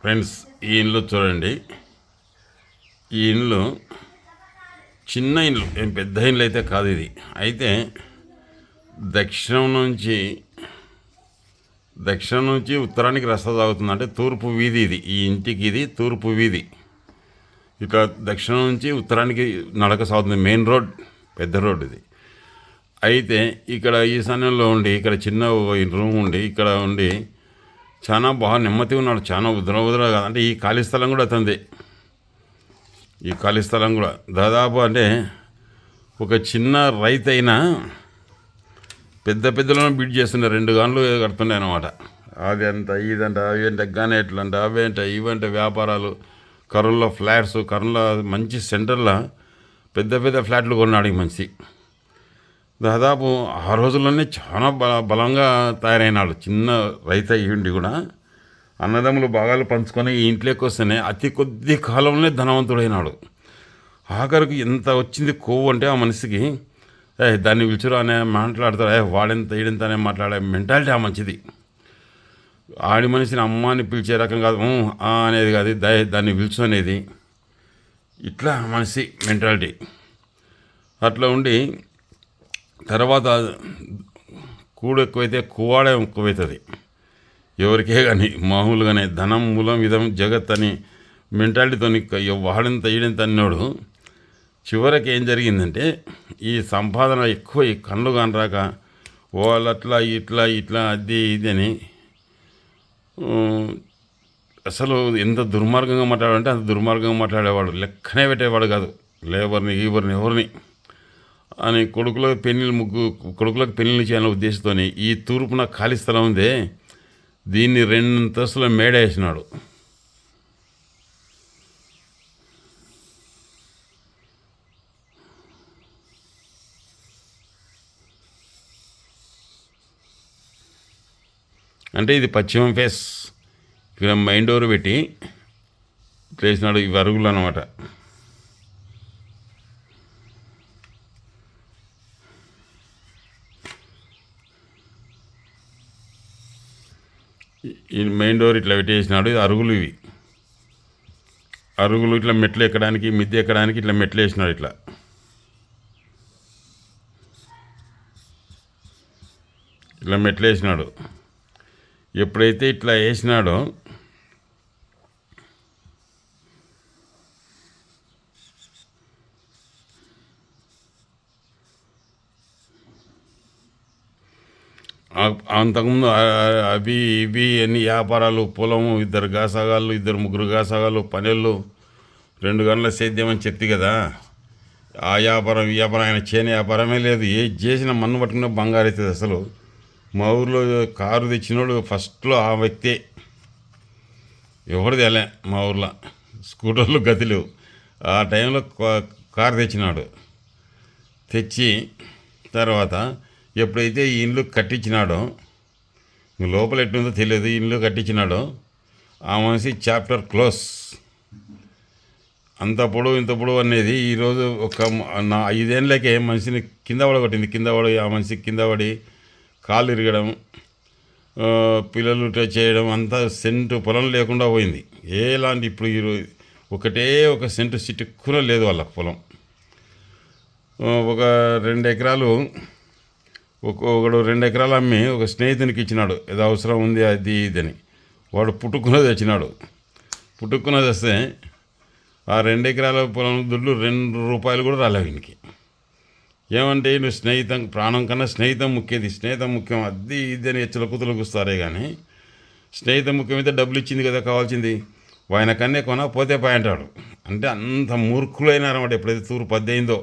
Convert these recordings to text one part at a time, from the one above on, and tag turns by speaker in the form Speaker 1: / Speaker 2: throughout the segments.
Speaker 1: Friends, ఈ ఇండ్లు చూడండి. ఈ ఇండ్లు చిన్న ఇండ్లు, ఏం పెద్ద ఇండ్లు అయితే కాదు. ఇది అయితే దక్షిణం నుంచి ఉత్తరానికి రస్తా సాగుతుంది. అంటే తూర్పు వీధి ఇది. ఈ ఇంటికి ఇది తూర్పు వీధి. ఇక దక్షిణం నుంచి ఉత్తరానికి నడక సాగుతుంది. మెయిన్ రోడ్, పెద్ద రోడ్ ఇది. అయితే ఇక్కడ ఈశాన్యంలో ఉండి ఇక్కడ చిన్న రూమ్ ఉండి ఇక్కడ ఉండి చాలా బాగా నెమ్మదిగా ఉన్నాడు. చాలా ఉదర కాదు. అంటే ఈ ఖాళీ స్థలం కూడా అతంది. ఈ ఖాళీ స్థలం కూడా దాదాపు అంటే ఒక చిన్న రైతు అయినా పెద్ద పెద్దలను బిడ్ చేస్తుండే 2 గంటలు కడుతుండే అనమాట. అది అంట ఇదంట అవి అంటే గనేట్లంట అవేంట ఇవంట వ్యాపారాలు. కర్నూలులో ఫ్లాట్స్, కర్నూలులో మంచి సెంటర్లో పెద్ద పెద్ద ఫ్లాట్లు కొన్నాడు ఈ మనిషి. దాదాపు ఆ రోజుల్లోనే చాలా బలంగా తయారైనాడు. చిన్న రైతు అయ్యిండి కూడా అన్నదమ్ములు భాగాలు పంచుకొని ఈ ఇంట్లోకి వస్తేనే అతి కొద్ది కాలంలోనే ధనవంతుడైనాడు. ఆఖరికి ఎంత వచ్చింది కొవ్వు అంటే ఆ మనిషికి, దాన్ని పిలుచురా అనే మాట్లాడతాడు. వాడెంత ఈడెంత అనే మాట్లాడే మెంటాలిటీ ఆ మంచిది. ఆడి మనిషిని అమ్మాని పిలిచే రకం కాదు, అనేది కాదు, దాన్ని పిలుచు అనేది. ఇట్లా మనిషి మెంటాలిటీ అట్లా ఉండి తర్వాత కూడు ఎక్కువైతే కువాడే ఎక్కువవుతుంది ఎవరికే కానీ. మామూలుగానే ధనం మూలం విధం జగత్ అని మెంటాలిటీతో వాడంత ఈడంత అన్నాడు. చివరికి ఏం జరిగిందంటే ఈ సంపాదన ఎక్కువ ఈ కళ్ళు కానరాక వాళ్ళు అట్లా ఇట్లా అది ఇది అని అసలు ఎంత దుర్మార్గంగా మాట్లాడాలంటే అంత దుర్మార్గంగా మాట్లాడేవాడు. లెక్కనే పెట్టేవాడు కాదు. ఎవరిని అని కొడుకులకు పెళ్ళిళ్ళు చేయాలనే ఉద్దేశంతో ఈ తూర్పున ఖాళీ స్థలం ఉందే దీన్ని 2 అంతస్తుల మేడ వేసినాడు. అంటే ఇది పశ్చిమం ఫేస్. ఇక్కడ మెయిన్ డోర్ పెట్టి వేసినాడు. ఇవి అరుగులు అన్నమాట. ఈ మెయిన్ డోర్ ఇట్లా పెట్టేసినాడు. ఇది అరుగులు. ఇవి అరుగులు ఇట్లా మెట్లు ఎక్కడానికి, మిద్దె ఎక్కడానికి ఇట్లా మెట్లు వేసినాడు. ఇట్లా మెట్లు వేసినాడు. ఎప్పుడైతే ఇట్లా వేసినాడో అంతకుముందు అవి ఇవి అన్ని వ్యాపారాలు, పొలము, 2 గాసాగాళ్ళు, 2-3 గాసాగాళ్ళు, పనులు, 2 గంటల సేద్యం అని చెప్తి కదా. ఆ వ్యాపారం ఈ వ్యాపారం ఆయన చేయని వ్యాపారమే లేదు. ఏ చేసిన మన్ను పట్టుకున్న బంగారు అవుతుంది. అసలు మా ఊర్లో కారు తెచ్చినోడు ఫస్ట్లో ఆ వ్యక్తే. ఎవరు తేలే మా ఊర్లో. స్కూటర్లు గతి లేవు. ఆ టైంలో కారు తెచ్చినాడు. తెచ్చి తర్వాత ఎప్పుడైతే ఈ ఇల్లు కట్టించినాడో, లోపల ఎట్టుందో తెలియదు, ఇల్లు కట్టించినాడో ఆ మనిషి చాప్టర్ క్లోజ్. అంత పొడవు ఇంత పొడవు అనేది ఈరోజు ఒక 5 ఏళ్ళకే మనిషిని కింద పడగొట్టింది. ఆ మనిషి కింద పడి కాళ్ళు ఇరగడం, పిల్లలు చేయడం, అంతా సెంటు పొలం లేకుండా పోయింది. ఎలాంటి ఇప్పుడు ఈరోజు ఒక సెంటు చిటుక్కున లేదు వాళ్ళకు పొలం. ఒక 2 ఎకరాలు ఒకడు 2 ఎకరాలు అమ్మి ఒక స్నేహితునికి ఇచ్చినాడు. ఏదో అవసరం ఉంది అది ఇదని. వాడు పుట్టుకున్నది తెచ్చినాడు. పుట్టుకున్నది వస్తే ఆ 2 ఎకరాల పొలం దుడ్లు 2 రూపాయలు కూడా రాలేవు వీనికి. ఏమంటే నువ్వు స్నేహితం, ప్రాణం కన్నా స్నేహితం ముఖ్యది, స్నేహితం ముఖ్యం, అది ఇది అని ఎచ్చల కూస్తారే కానీ స్నేహితం ముఖ్యమైతే డబ్బులు ఇచ్చింది కదా కావాల్సింది. ఆయన కన్నే పోతే పాయ అంటాడు. అంటే అంత మూర్ఖులైనారన్నమాట. ఎప్పుడైతే తూర్పు అద్దయిందో,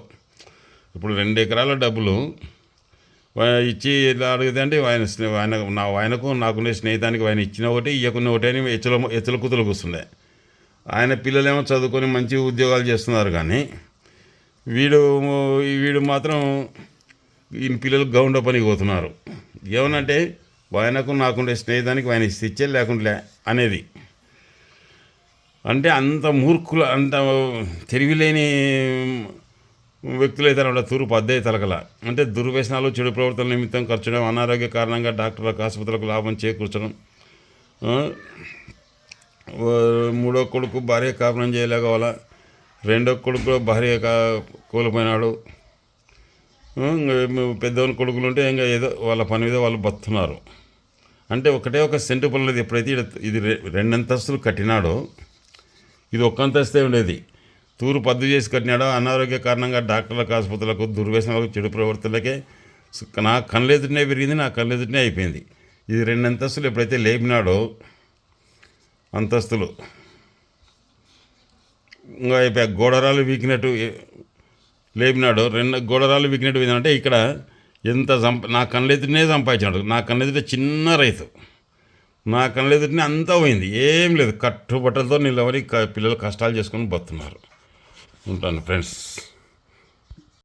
Speaker 1: ఇప్పుడు 2 ఎకరాల డబ్బులు ఇచ్చి ఇలా అడిగితే అంటే ఆయనకు నాకునే స్నేహితానికి ఆయన ఇచ్చిన ఒకటి ఇవ్వకున్న ఒకటి అని ఎచ్చల కూతులు కూస్తుండే. ఆయన పిల్లలేమో చదువుకొని మంచి ఉద్యోగాలు చేస్తున్నారు. కానీ వీడు మాత్రం ఈయన పిల్లలు గౌండ పనికి పోతున్నారు. ఏమనంటే ఆయనకు నాకుండే స్నేహితానికి ఆయన ఇచ్చే లేకుంటే అనేది. అంటే అంత మూర్ఖులు, అంత తెలివిలేని వ్యక్తులైతే అన్నమాట తూర్పు అద్దె తలకల. అంటే దుర్వ్యసనాలు, చెడు ప్రవర్తనల నిమిత్తం ఖర్చడం, అనారోగ్య కారణంగా డాక్టర్లకు, ఆసుపత్రులకు లాభం చేకూర్చడం, మూడో కొడుకు భార్య కాపురం చేయలేకపోవాలా, రెండో కొడుకు భార్య కోల్పోయినాడు. పెద్దవాళ్ళ కొడుకులు ఉంటే ఇంకా ఏదో వాళ్ళ పని మీద వాళ్ళు బతున్నారు. అంటే ఒకటే ఒక సెంటు పనులేదు. ఎప్పుడైతే ఇది 2 అంతస్తులు కట్టినాడో, ఇది ఒక్క అంతస్తే ఉండేది. తూరు పద్దు చేసి కట్టినాడో, అనారోగ్య కారణంగా డాక్టర్లకు, ఆసుపత్రులకు, దుర్వ్యసనాలకు, చెడు ప్రవర్తనలకే నా కళ్ళెదుటినే పెరిగింది, నా కళ్ళెదుటినే అయిపోయింది. ఇది 2 అంతస్తులు ఎప్పుడైతే లేపినాడో, అంతస్తులు ఇంకా అయిపోయి గోడరాలు వీకినట్టు లేపినాడు. 2 గోడరాలు వీకినట్టు ఏంటంటే ఇక్కడ ఎంత నా కళ్ళెదుటినే సంపాదించినాడు. నా కళ్ళెదుట చిన్న రైతు, నా కళ్ళెదుటినే అంతా పోయింది. ఏం లేదు, కట్టుబట్టలతో నిలబడి పిల్లలు కష్టాలు చేసుకొని బతున్నారు. ఉంటాను ఫ్రెండ్స్.